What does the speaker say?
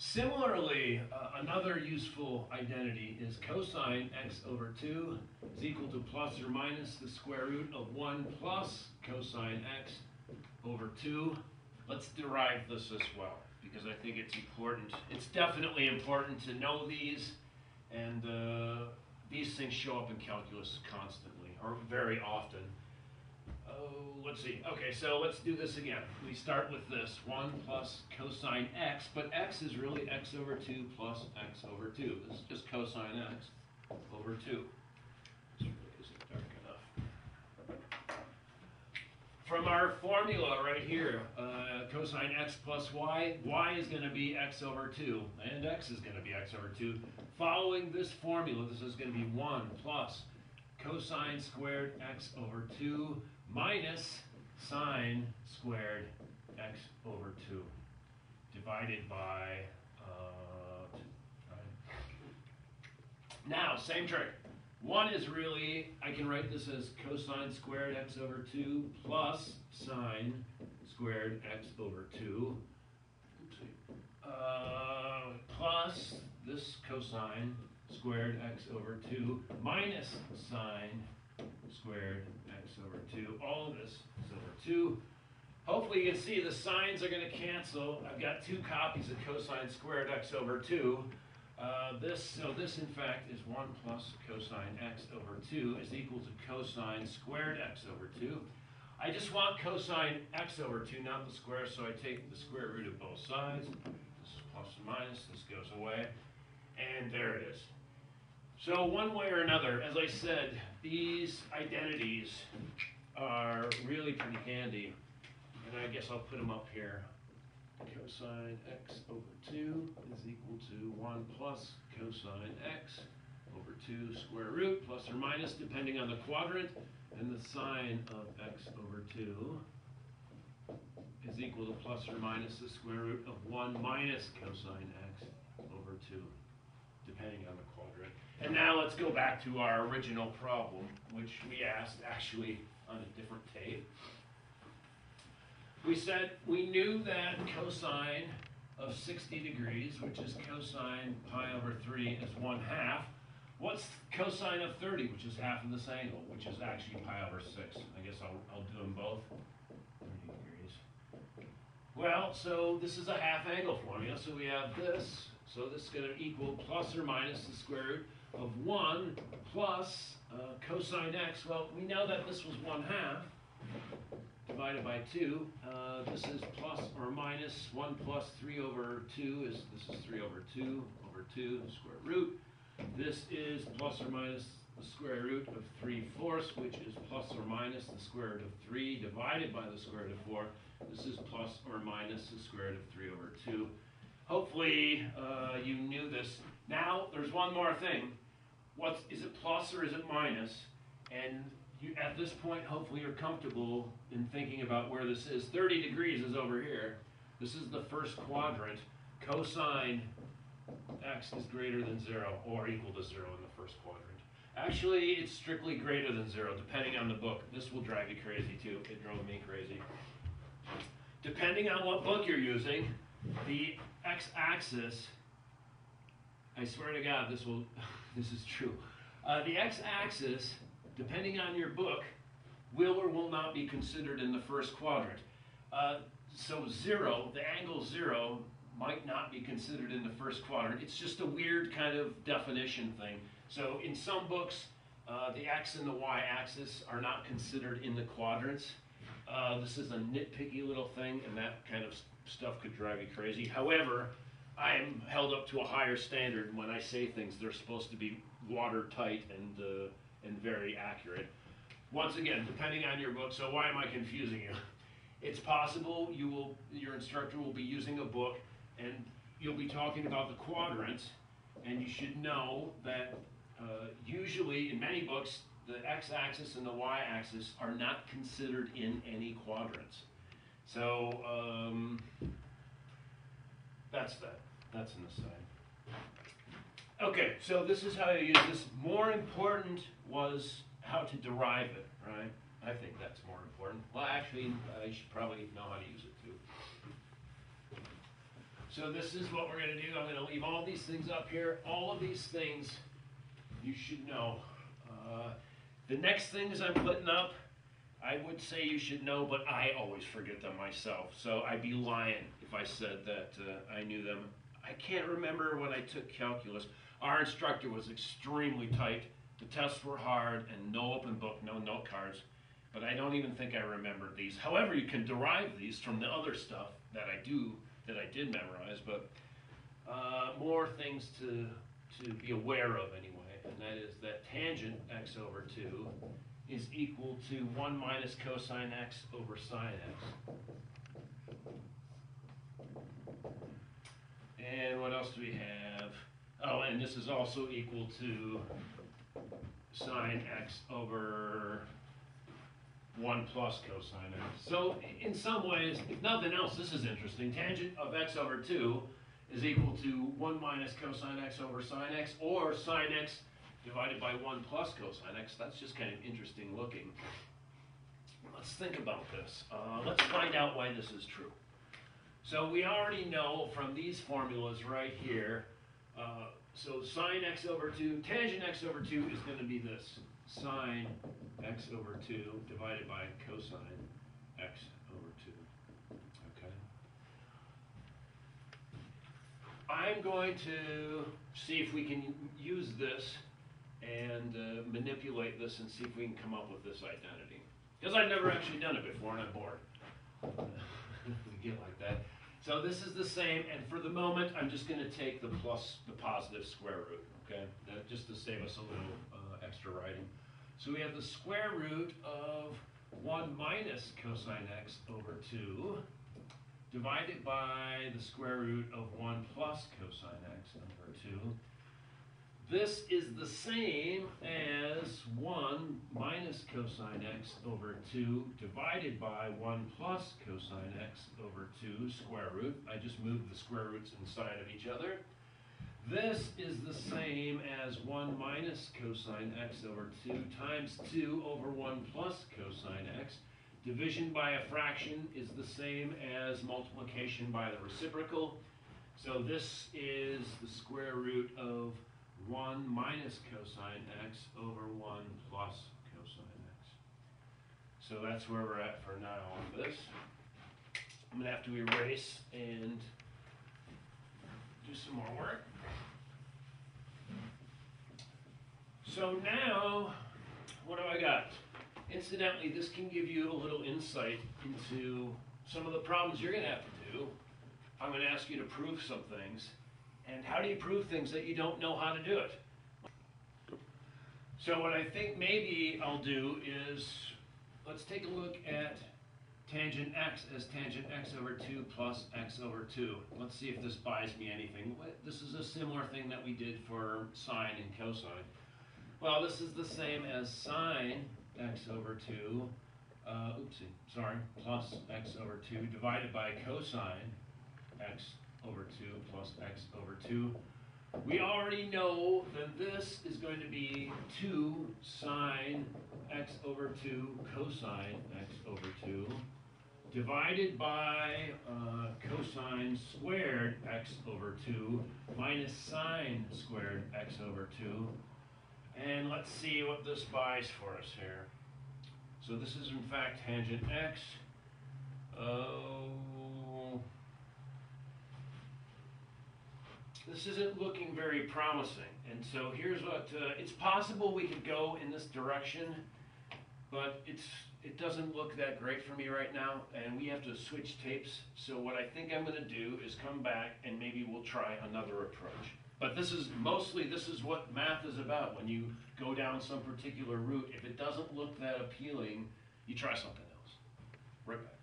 Similarly, another useful identity is cosine x over 2 is equal to plus or minus the square root of 1 plus cosine x over 2. Let's derive this as well, because I think it's important. It's definitely important to know these, and these things show up in calculus constantly, or very often. Let's see. Okay, so let's do this again. We start with this 1 plus cosine x, but x is really x over 2 plus x over 2. This is just cosine x over 2. This really isn't dark enough. From our formula right here, cosine x plus y is going to be x over 2, and x is going to be x over 2. Following this formula, this is going to be 1 plus cosine squared x over 2 minus sine squared x over 2 divided by 2. Right? Now, same trick. 1 is really, I can write this as cosine squared x over 2 plus sine squared x over 2. Plus this cosine squared x over 2 minus sine squared x over 2. All of this is over 2. Hopefully you can see the signs are going to cancel. I've got 2 copies of cosine squared x over 2. This in fact is 1 plus cosine x over 2 is equal to cosine squared x over 2. I just want cosine x over 2, not the square, so I take the square root of both sides. This is plus and minus, this goes away, and there it is. So one way or another, as I said, these identities are really pretty handy, and I guess I'll put them up here. Cosine x over 2 is equal to 1 plus cosine x over 2 square root, plus or minus, depending on the quadrant, and the sine of x over 2 is equal to plus or minus the square root of 1 minus cosine x over 2, depending on the quadrant. And now let's go back to our original problem, which we asked actually on a different tape. We said we knew that cosine of 60 degrees, which is cosine pi over 3, is 1/2. What's cosine of 30, which is half of this angle, which is actually pi over 6? I guess I'll do them both. 30 degrees. Well, so this is a half angle formula, so we have this. So this is going to equal plus or minus the square root of 1 plus cosine x. Well, we know that this was 1/2 divided by 2. This is plus or minus 1 plus 3 over 2. This is 3 over 2 over 2, the square root. This is plus or minus the square root of 3/4, which is plus or minus the square root of 3 divided by the square root of 4. This is plus or minus the square root of 3 over 2. Hopefully you knew this. Now there's one more thing. Is it plus or is it minus? And at this point, hopefully you're comfortable in thinking about where this is. 30 degrees is over here. This is the first quadrant. Cosine x is greater than 0 or equal to 0 in the first quadrant. Actually, it's strictly greater than 0, depending on the book. This will drive you crazy too. It drove me crazy. Depending on what book you're using, the x-axis, I swear to God, this is true. The x-axis, depending on your book, will or will not be considered in the first quadrant. So 0, the angle 0, might not be considered in the first quadrant. It's just a weird kind of definition thing. So in some books, the x and the y-axis are not considered in the quadrants. This is a nitpicky little thing, and that kind of stuff could drive you crazy. However, I am held up to a higher standard. When I say things, they're supposed to be watertight and very accurate. Once again, depending on your book. So why am I confusing you? It's possible your instructor will be using a book, and you'll be talking about the quadrants, and you should know that usually in many books, the x-axis and the y-axis are not considered in any quadrants. So that's that. That's an aside. Okay, so this is how you use this. More important was how to derive it, right? I think that's more important. Well, actually, I should probably know how to use it too. So this is what we're going to do. I'm going to leave all these things up here. All of these things you should know. The next things I'm putting up, I would say you should know, but I always forget them myself. So I'd be lying if I said that I knew them. I can't remember when I took calculus. Our instructor was extremely tight. The tests were hard and no open book, no note cards. But I don't even think I remembered these. However, you can derive these from the other stuff that I did memorize, but more things to be aware of anyway. And that is that tangent x over 2 is equal to 1 minus cosine x over sine x. And what else do we have? Oh, and this is also equal to sine x over 1 plus cosine x. So in some ways, if nothing else, this is interesting. Tangent of x over 2 is equal to 1 minus cosine x over sine x, or sine x divided by 1 plus cosine x. That's just kind of interesting looking. Let's think about this. Let's find out why this is true. So we already know from these formulas right here, so sine x over 2, tangent x over 2 is going to be this. Sine x over 2 divided by cosine x over 2. Okay. I'm going to see if we can use this and manipulate this and see if we can come up with this identity. Because I've never actually done it before and I'm bored. We get like that. So this is the same, and for the moment, I'm just going to take the positive square root, okay? Just to save us a little extra writing. So we have the square root of 1 minus cosine x over 2 divided by the square root of 1 plus cosine x over 2. This is the same as 1 minus cosine x over 2 divided by 1 plus cosine x over 2 square root. I just moved the square roots inside of each other. This is the same as 1 minus cosine x over 2 times 2 over 1 plus cosine x. Division by a fraction is the same as multiplication by the reciprocal. So this is the square root of 1 minus cosine x over 1 plus cosine x. So that's where we're at for now on this. I'm going to have to erase and do some more work. So now, what do I got? Incidentally, this can give you a little insight into some of the problems you're going to have to do. I'm going to ask you to prove some things. And how do you prove things that you don't know how to do it? So what I think maybe I'll do is, let's take a look at tangent x as tangent x over 2 plus x over 2. Let's see if this buys me anything. This is a similar thing that we did for sine and cosine. Well, this is the same as sine x over 2, plus x over 2 divided by cosine x over 2 plus x over 2. We already know that this is going to be 2 sine x over 2 cosine x over 2 divided by cosine squared x over 2 minus sine squared x over 2. And let's see what this buys for us here. So this is in fact tangent x. This isn't looking very promising. And so here's what, it's possible we could go in this direction, but it doesn't look that great for me right now, and we have to switch tapes. So what I think I'm going to do is come back and maybe we'll try another approach. But this is what math is about. When you go down some particular route, if it doesn't look that appealing, you try something else. Right back.